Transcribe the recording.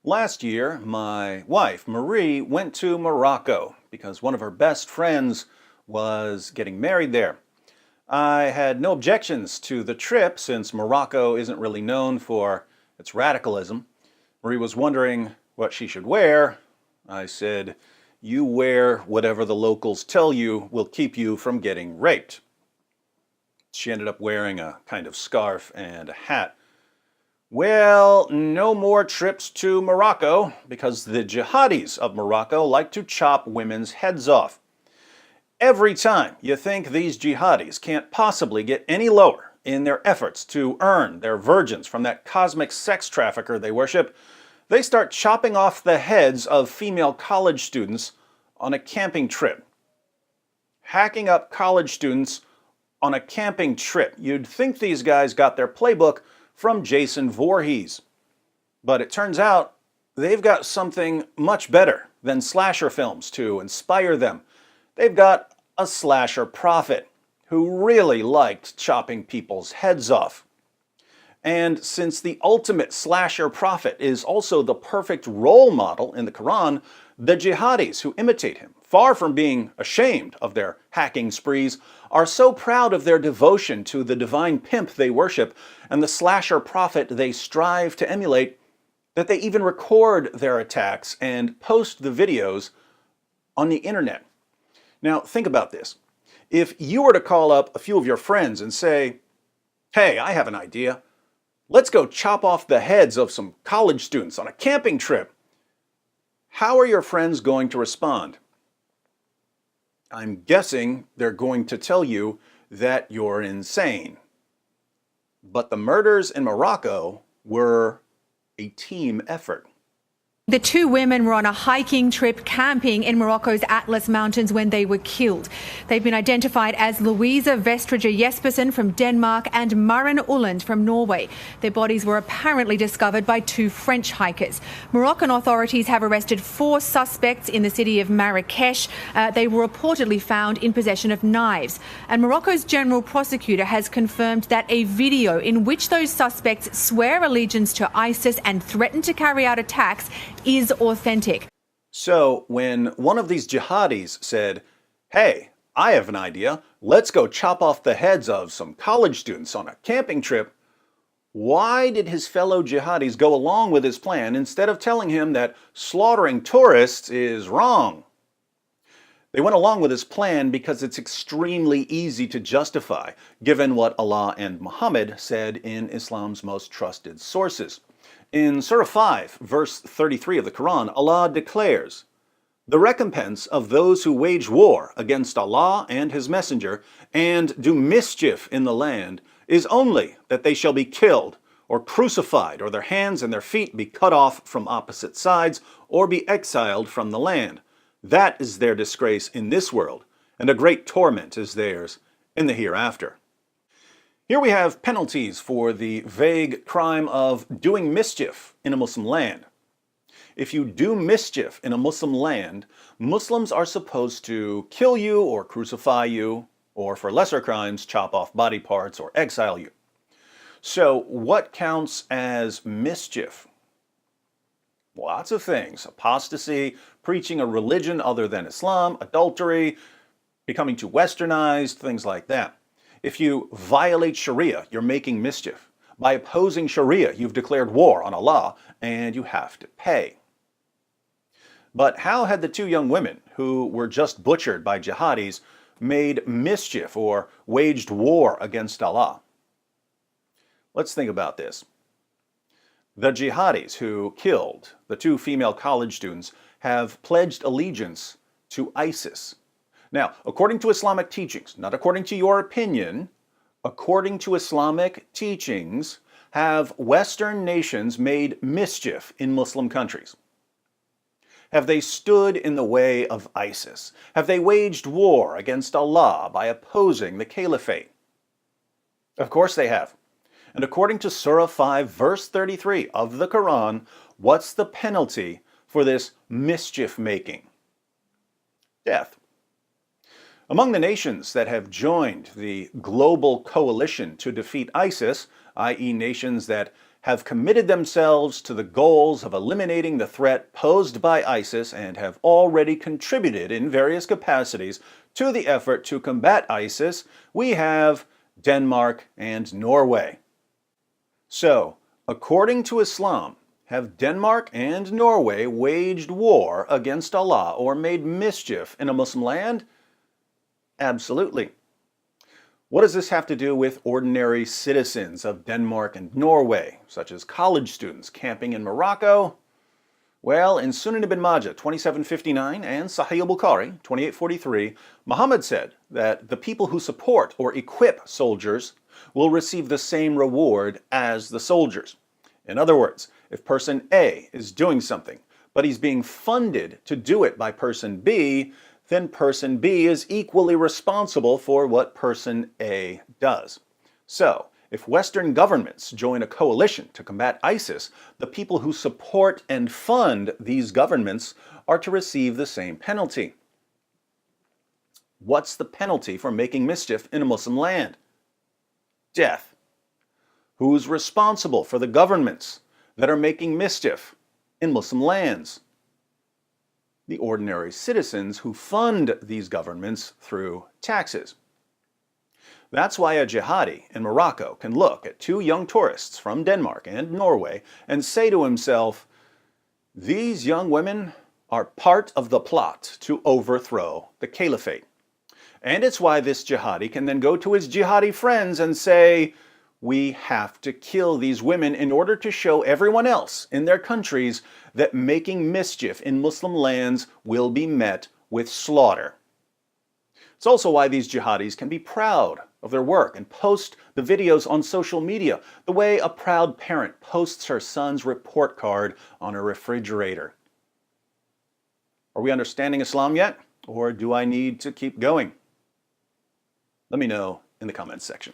Last year, my wife, Marie, went to Morocco because one of her best friends was getting married there. I had no objections to the trip since Morocco isn't really known for its radicalism. Marie was wondering what she should wear. I said, "You wear whatever the locals tell you will keep you from getting raped." She ended up wearing a kind of scarf and a hat. Well, no more trips to Morocco because the jihadis of Morocco like to chop women's heads off. Every time you think these jihadis can't possibly get any lower in their efforts to earn their virgins from that cosmic sex trafficker they worship, they start chopping off the heads of female college students on a camping trip. Hacking up college students on a camping trip. You'd think these guys got their playbook from Jason Voorhees. But it turns out they've got something much better than slasher films to inspire them. They've got a slasher prophet who really liked chopping people's heads off. And since the ultimate slasher prophet is also the perfect role model in the Quran, the jihadis who imitate him, far from being ashamed of their hacking sprees, are so proud of their devotion to the divine pimp they worship and the slasher prophet they strive to emulate that they even record their attacks and post the videos on the internet. Now, think about this. If you were to call up a few of your friends and say, "Hey, I have an idea. Let's go chop off the heads of some college students on a camping trip," how are your friends going to respond? I'm guessing they're going to tell you that you're insane. But the murders in Morocco were a team effort. The two women were on a hiking trip camping in Morocco's Atlas Mountains when they were killed. They've been identified as Louisa Vestrager Jespersen from Denmark and Maren Ulland from Norway. Their bodies were apparently discovered by two French hikers. Moroccan authorities have arrested 4 suspects in the city of Marrakesh. They were reportedly found in possession of knives. And Morocco's general prosecutor has confirmed that a video in which those suspects swear allegiance to ISIS and threaten to carry out attacks is authentic. So when one of these jihadis said, "Hey, I have an idea. Let's go chop off the heads of some college students on a camping trip," why did his fellow jihadis go along with his plan instead of telling him that slaughtering tourists is wrong? They went along with his plan because it's extremely easy to justify, given what Allah and Muhammad said in Islam's most trusted sources. In Surah 5, verse 33 of the Quran, Allah declares, "The recompense of those who wage war against Allah and His Messenger and do mischief in the land is only that they shall be killed or crucified, or their hands and their feet be cut off from opposite sides, or be exiled from the land. That is their disgrace in this world, and a great torment is theirs in the hereafter." Here we have penalties for the vague crime of doing mischief in a Muslim land. If you do mischief in a Muslim land, Muslims are supposed to kill you or crucify you, or for lesser crimes, chop off body parts or exile you. So what counts as mischief? Lots of things. Apostasy, preaching a religion other than Islam, adultery, becoming too westernized, things like that. If you violate Sharia, you're making mischief. By opposing Sharia, you've declared war on Allah, and you have to pay. But how had the two young women, who were just butchered by jihadis, made mischief or waged war against Allah? Let's think about this. The jihadis who killed the two female college students have pledged allegiance to ISIS. Now, according to Islamic teachings, not according to your opinion, according to Islamic teachings, have Western nations made mischief in Muslim countries? Have they stood in the way of ISIS? Have they waged war against Allah by opposing the caliphate? Of course they have. And according to Surah 5, verse 33 of the Quran, what's the penalty for this mischief making? Death. Among the nations that have joined the global coalition to defeat ISIS, i.e. nations that have committed themselves to the goals of eliminating the threat posed by ISIS and have already contributed in various capacities to the effort to combat ISIS, we have Denmark and Norway. So, according to Islam, have Denmark and Norway waged war against Allah or made mischief in a Muslim land? Absolutely. What does this have to do with ordinary citizens of Denmark and Norway, such as college students camping in Morocco? Well, in Sunan ibn Majah 2759 and Sahih al-Bukhari 2843, Muhammad said that the people who support or equip soldiers will receive the same reward as the soldiers. In other words, if person A is doing something, but he's being funded to do it by person B, then person B is equally responsible for what person A does. So, if Western governments join a coalition to combat ISIS, the people who support and fund these governments are to receive the same penalty. What's the penalty for making mischief in a Muslim land? Death. Who's responsible for the governments that are making mischief in Muslim lands? The ordinary citizens who fund these governments through taxes. That's why a jihadi in Morocco can look at two young tourists from Denmark and Norway and say to himself, these young women are part of the plot to overthrow the caliphate. And it's why this jihadi can then go to his jihadi friends and say, we have to kill these women in order to show everyone else in their countries that making mischief in Muslim lands will be met with slaughter. It's also why these jihadis can be proud of their work and post the videos on social media, the way a proud parent posts her son's report card on a refrigerator. Are we understanding Islam yet? Or do I need to keep going? Let me know in the comments section.